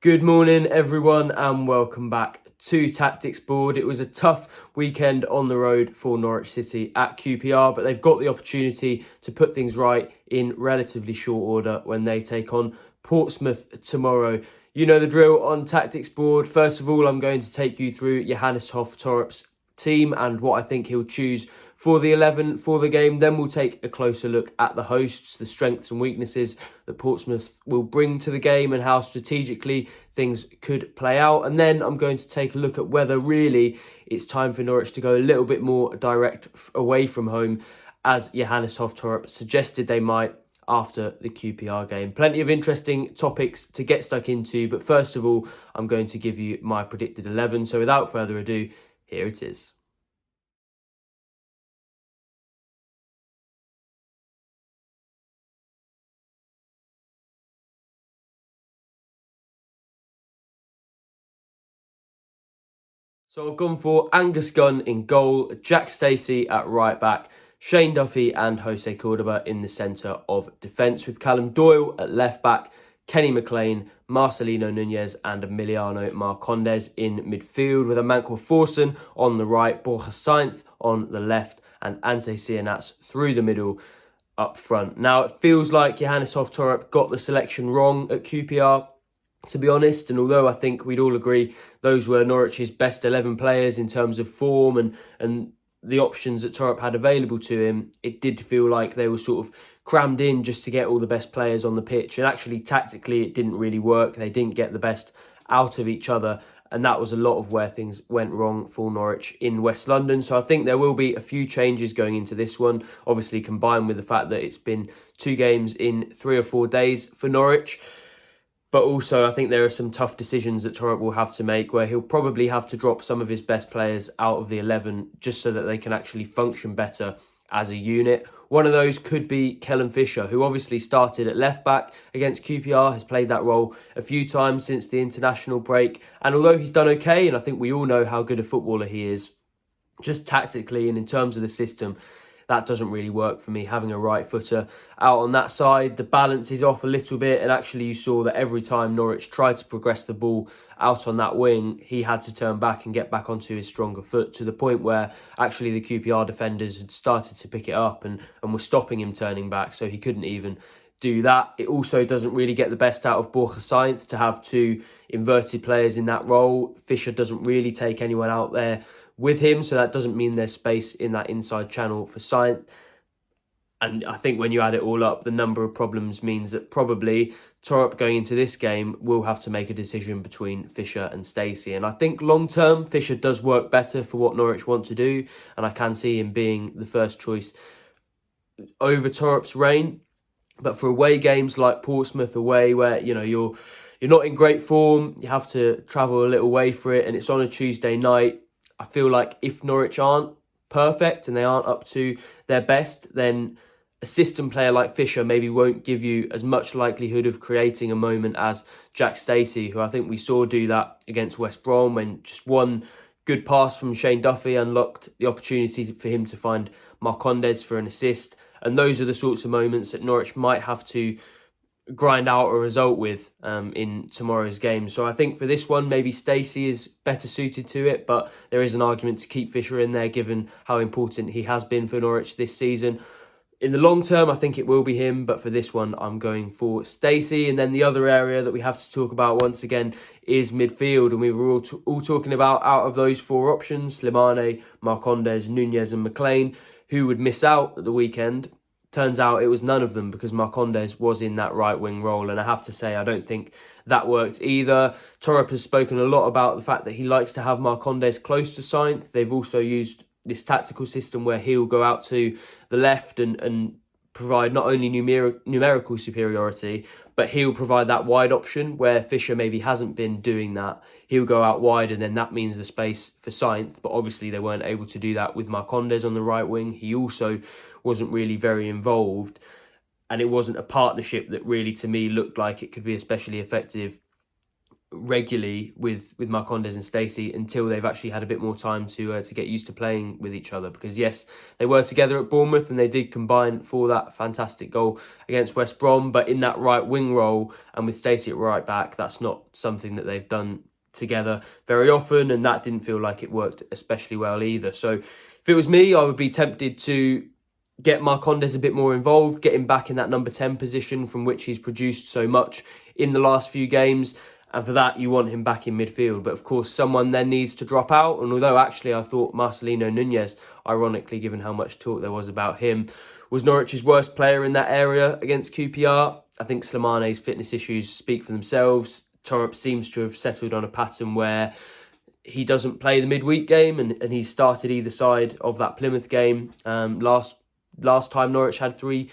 Good morning, everyone, and welcome back to Tactics Board. It was a tough weekend on the road for Norwich City at QPR, but they've got the opportunity to put things right in relatively short order when they take on Portsmouth tomorrow. You know the drill on Tactics Board. First of all, I'm going to take you through Johannes Torp's team and what I think he'll choose for the 11 for the game. Then we'll take a closer look at the hosts, the strengths and weaknesses that Portsmouth will bring to the game and how strategically things could play out. And then I'm going to take a look at whether really it's time for Norwich to go a little bit more direct away from home, as Johannes Torp suggested they might after the QPR game. Plenty of interesting topics to get stuck into, but first of all, I'm going to give you my predicted 11. So without further ado, here it is. So I've gone for Angus Gunn in goal, Jack Stacey at right back, Shane Duffy and Jose Cordoba in the centre of defence, with Callum Doyle at left back, Kenny McLean, Marcelino Nunez and Emiliano Marcondes in midfield, with Amanko Forson on the right, Borja Sainz on the left and Ante Cianats through the middle up front. Now, it feels like Johannes Torp got the selection wrong at QPR, to be honest, and although I think we'd all agree those were Norwich's best 11 players in terms of form and the options that Torp had available to him, it did feel like they were sort of crammed in just to get all the best players on the pitch. And actually, tactically, it didn't really work. They didn't get the best out of each other. And that was a lot of where things went wrong for Norwich in West London. So I think there will be a few changes going into this one, obviously combined with the fact that it's been 2 games in 3 or 4 days for Norwich. But also, I think there are some tough decisions that Torp will have to make, where he'll probably have to drop some of his best players out of the 11 just so that they can actually function better as a unit. One of those could be Kellen Fisher, who obviously started at left back against QPR, has played that role a few times since the international break. And although he's done okay, and I think we all know how good a footballer he is, just tactically and in terms of the system, that doesn't really work for me, having a right footer out on that side. The balance is off a little bit, and actually you saw that every time Norwich tried to progress the ball out on that wing, he had to turn back and get back onto his stronger foot, to the point where actually the QPR defenders had started to pick it up and were stopping him turning back, so he couldn't even do that. It also doesn't really get the best out of Borja Sainz to have 2 inverted players in that role. Fisher doesn't really take anyone out there with him, so that doesn't mean there's space in that inside channel for Sainz. And I think when you add it all up, the number of problems means that probably Torp going into this game will have to make a decision between Fisher and Stacey. And I think long-term, Fisher does work better for what Norwich want to do, and I can see him being the first choice over Torp's reign. But for away games like Portsmouth away, where you're not in great form, you have to travel a little way for it, and it's on a Tuesday night, I feel like if Norwich aren't perfect and they aren't up to their best, then a system player like Fisher maybe won't give you as much likelihood of creating a moment as Jack Stacey, who I think we saw do that against West Brom, when just one good pass from Shane Duffy unlocked the opportunity for him to find Marcondes for an assist. And those are the sorts of moments that Norwich might have to grind out a result with in tomorrow's game. So I think for this one, maybe Stacey is better suited to it, but there is an argument to keep Fisher in there given how important he has been for Norwich this season. In the long term, I think it will be him, but for this one, I'm going for Stacey. And then the other area that we have to talk about once again is midfield. And we were all talking about, out of those 4 options, Slimane, Marcondes, Nunez and McLean, who would miss out at the weekend. Turns out it was none of them, because Marcondes was in that right wing role. And I have to say, I don't think that worked either. Torp has spoken a lot about the fact that he likes to have Marcondes close to Sainz. They've also used this tactical system where he'll go out to the left and provide not only numerical superiority, but he'll provide that wide option where Fisher maybe hasn't been doing that. He'll go out wide, and then that means the space for Sainz. But obviously they weren't able to do that with Marcondes on the right wing. He also wasn't really very involved, and it wasn't a partnership that really, to me, looked like it could be especially effective regularly with Marcondes and Stacey until they've actually had a bit more time to get used to playing with each other. Because yes, they were together at Bournemouth and they did combine for that fantastic goal against West Brom, but in that right wing role and with Stacey at right back, that's not something that they've done together very often, and that didn't feel like it worked especially well either. So if it was me, I would be tempted to get Marcondes a bit more involved, get him back in that number 10 position from which he's produced so much in the last few games. And for that, you want him back in midfield. But of course, someone then needs to drop out. And although actually I thought Marcelino Nunez, ironically, given how much talk there was about him, was Norwich's worst player in that area against QPR, I think Slimane's fitness issues speak for themselves. Torup seems to have settled on a pattern where he doesn't play the midweek game, and he started either side of that Plymouth game. Last time Norwich had 3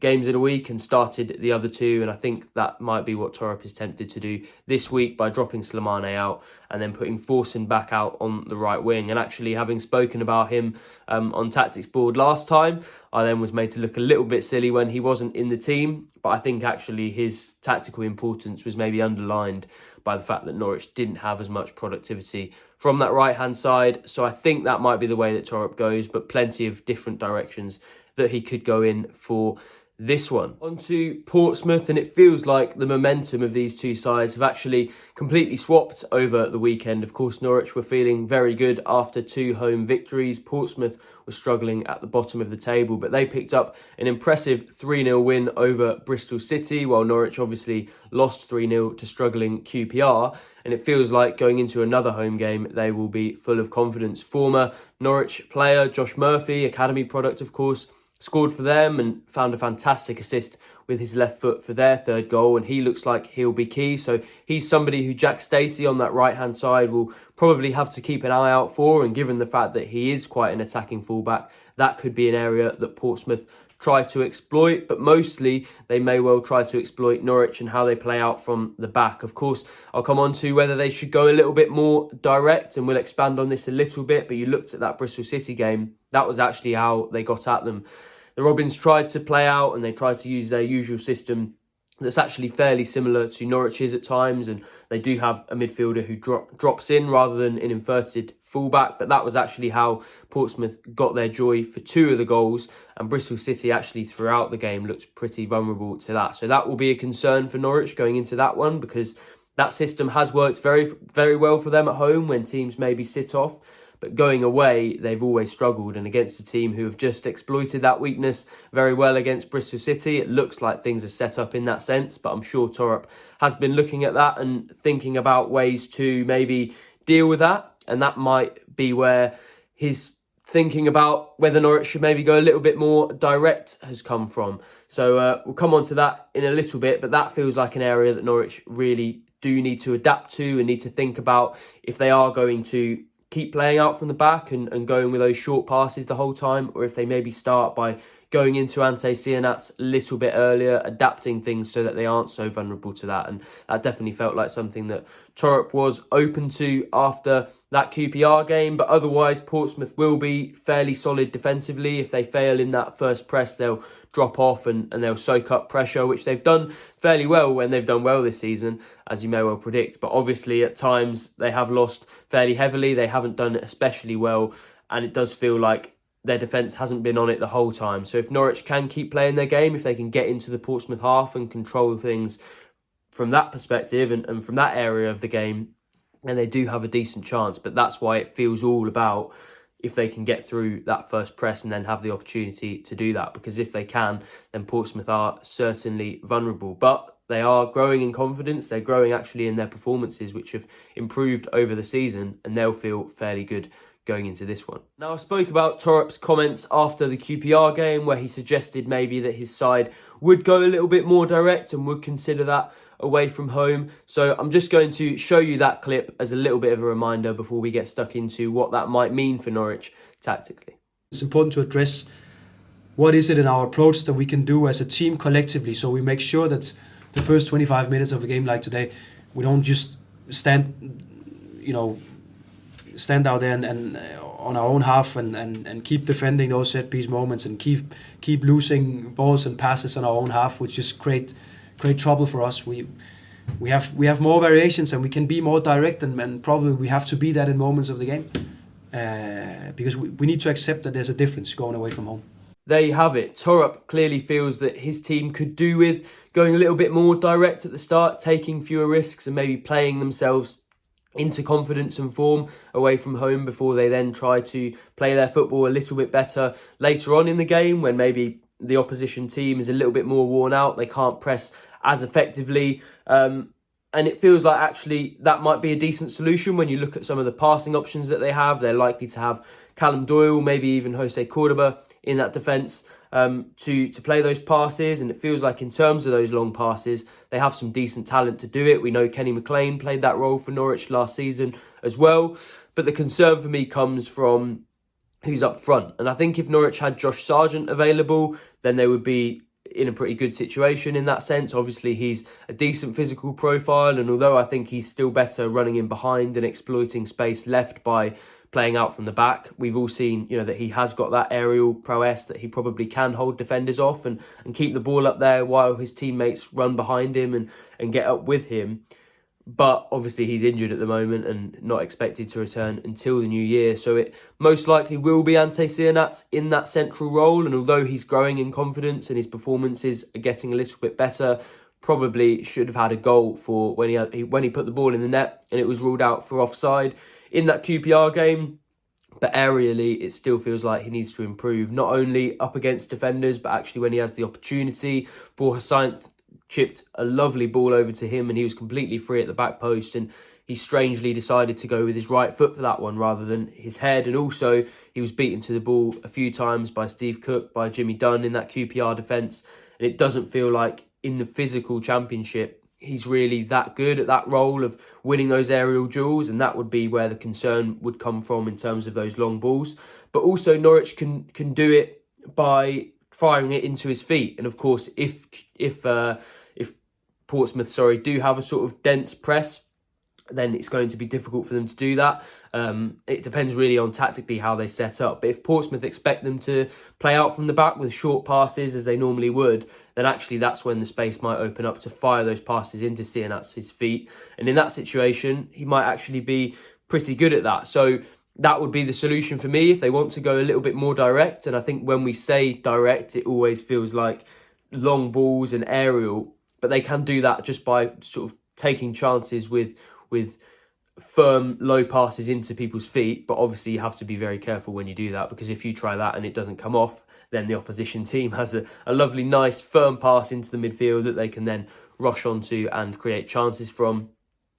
games in a week and started the other 2, and I think that might be what Torup is tempted to do this week by dropping Slimane out and then putting Forson back out on the right wing. And actually, having spoken about him on Tactics Board last time, I then was made to look a little bit silly when he wasn't in the team, but I think actually his tactical importance was maybe underlined by the fact that Norwich didn't have as much productivity from that right-hand side. So I think that might be the way that Torup goes, but plenty of different directions that he could go in for this one. On to Portsmouth, and it feels like the momentum of these two sides have actually completely swapped over the weekend. Of course, Norwich were feeling very good after 2 home victories. Portsmouth was struggling at the bottom of the table, but they picked up an impressive 3-0 win over Bristol City, while Norwich obviously lost 3-0 to struggling QPR. And it feels like going into another home game, they will be full of confidence. Former Norwich player Josh Murphy, academy product of course, scored for them and found a fantastic assist with his left foot for their 3rd goal, and he looks like he'll be key. So he's somebody who Jack Stacey on that right-hand side will probably have to keep an eye out for, and given the fact that he is quite an attacking fullback, that could be an area that Portsmouth try to exploit, but mostly they may well try to exploit Norwich and how they play out from the back. Of course, I'll come on to whether they should go a little bit more direct, and we'll expand on this a little bit, but you looked at that Bristol City game, that was actually how they got at them. The Robins tried to play out and they tried to use their usual system that's actually fairly similar to Norwich's at times, and they do have a midfielder who drops in rather than an inverted fullback, but that was actually how Portsmouth got their joy for 2 of the goals, and Bristol City actually throughout the game looked pretty vulnerable to that. So that will be a concern for Norwich going into that one, because that system has worked very, very well for them at home when teams maybe sit off. But going away, they've always struggled. And against a team who have just exploited that weakness very well against Bristol City, it looks like things are set up in that sense. But I'm sure Torup has been looking at that and thinking about ways to maybe deal with that. And that might be where his thinking about whether Norwich should maybe go a little bit more direct has come from. So we'll come on to that in a little bit. But that feels like an area that Norwich really do need to adapt to and need to think about if they are going to keep playing out from the back and going with those short passes the whole time, or if they maybe start by going into Ante Cianat's a little bit earlier, adapting things so that they aren't so vulnerable to that. And that definitely felt like something that Torup was open to after that QPR game. But otherwise, Portsmouth will be fairly solid defensively. If they fail in that first press, they'll drop off and they'll soak up pressure, which they've done fairly well when they've done well this season, as you may well predict. But obviously at times they have lost fairly heavily. They haven't done it especially well, and it does feel like their defence hasn't been on it the whole time. So if Norwich can keep playing their game, if they can get into the Portsmouth half and control things from that perspective and from that area of the game, then they do have a decent chance. But that's why it feels all about if they can get through that first press and then have the opportunity to do that. Because if they can, then Portsmouth are certainly vulnerable. But they are growing in confidence. They're growing actually in their performances, which have improved over the season, and they'll feel fairly good going into this one. Now, I spoke about Torup's comments after the QPR game, where he suggested maybe that his side would go a little bit more direct and would consider that away from home. So I'm just going to show you that clip as a little bit of a reminder before we get stuck into what that might mean for Norwich tactically. It's important to address what is it in our approach that we can do as a team collectively, so we make sure that the first 25 minutes of a game like today, we don't just stand out there and on our own half and keep defending those set piece moments and keep losing balls and passes on our own half, which just create trouble for us. We we have more variations and we can be more direct, and probably we have to be that in moments of the game, because we need to accept that there's a difference going away from home. There you have it. Torup clearly feels that his team could do with going a little bit more direct at the start, taking fewer risks and maybe playing themselves into confidence and form away from home before they then try to play their football a little bit better later on in the game, when maybe the opposition team is a little bit more worn out, they can't press as effectively. And it feels like actually that might be a decent solution when you look at some of the passing options that they have. They're likely to have Callum Doyle, maybe even Jose Cordoba in that defence to play those passes. And it feels like in terms of those long passes, they have some decent talent to do it. We know Kenny McLean played that role for Norwich last season as well. But the concern for me comes from who's up front. And I think if Norwich had Josh Sargent available, then they would be in a pretty good situation in that sense. Obviously, he's a decent physical profile, and although I think he's still better running in behind and exploiting space left by playing out from the back, we've all seen, that he has got that aerial prowess, that he probably can hold defenders off and keep the ball up there while his teammates run behind him and get up with him. But obviously he's injured at the moment and not expected to return until the new year. So it most likely will be Ante Cianats in that central role. And although he's growing in confidence and his performances are getting a little bit better, probably should have had a goal for when he put the ball in the net and it was ruled out for offside in that QPR game. But aerially, it still feels like he needs to improve, not only up against defenders, but actually when he has the opportunity. Borja Sainz chipped a lovely ball over to him and he was completely free at the back post, and he strangely decided to go with his right foot for that one rather than his head. And also he was beaten to the ball a few times by Steve Cook, by Jimmy Dunn in that QPR defence, and it doesn't feel like in the physical championship he's really that good at that role of winning those aerial duels, and that would be where the concern would come from in terms of those long balls. But also Norwich can do it by firing it into his feet. And of course, if Portsmouth, do have a sort of dense press, then it's going to be difficult for them to do that. It depends really on tactically how they set up. But if Portsmouth expect them to play out from the back with short passes as they normally would, then actually that's when the space might open up to fire those passes into Cianats' feet. And in that situation, he might actually be pretty good at that. So that would be the solution for me if they want to go a little bit more direct. And I think when we say direct, it always feels like long balls and aerial, but they can do that just by sort of taking chances with firm low passes into people's feet. But obviously you have to be very careful when you do that, because if you try that and it doesn't come off, then the opposition team has a lovely, nice, firm pass into the midfield that they can then rush onto and create chances from.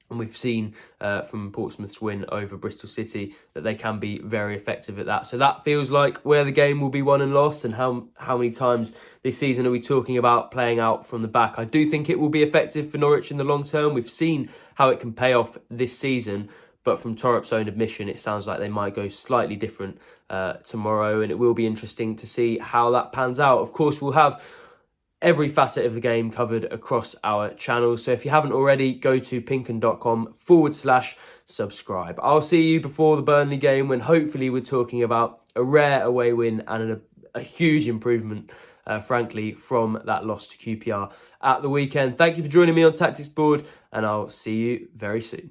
And we've seen from Portsmouth's win over Bristol City that they can be very effective at that. So that feels like where the game will be won and lost. And how many times this season are we talking about playing out from the back? I do think it will be effective for Norwich in the long term. We've seen how it can pay off this season. But from Torup's own admission, it sounds like they might go slightly different tomorrow. And it will be interesting to see how that pans out. Of course, we'll have every facet of the game covered across our channels. So if you haven't already, go to pinkun.com/subscribe. I'll see you before the Burnley game, when hopefully we're talking about a rare away win and a huge improvement, frankly, from that loss to QPR at the weekend. Thank you for joining me on Tactics Board, and I'll see you very soon.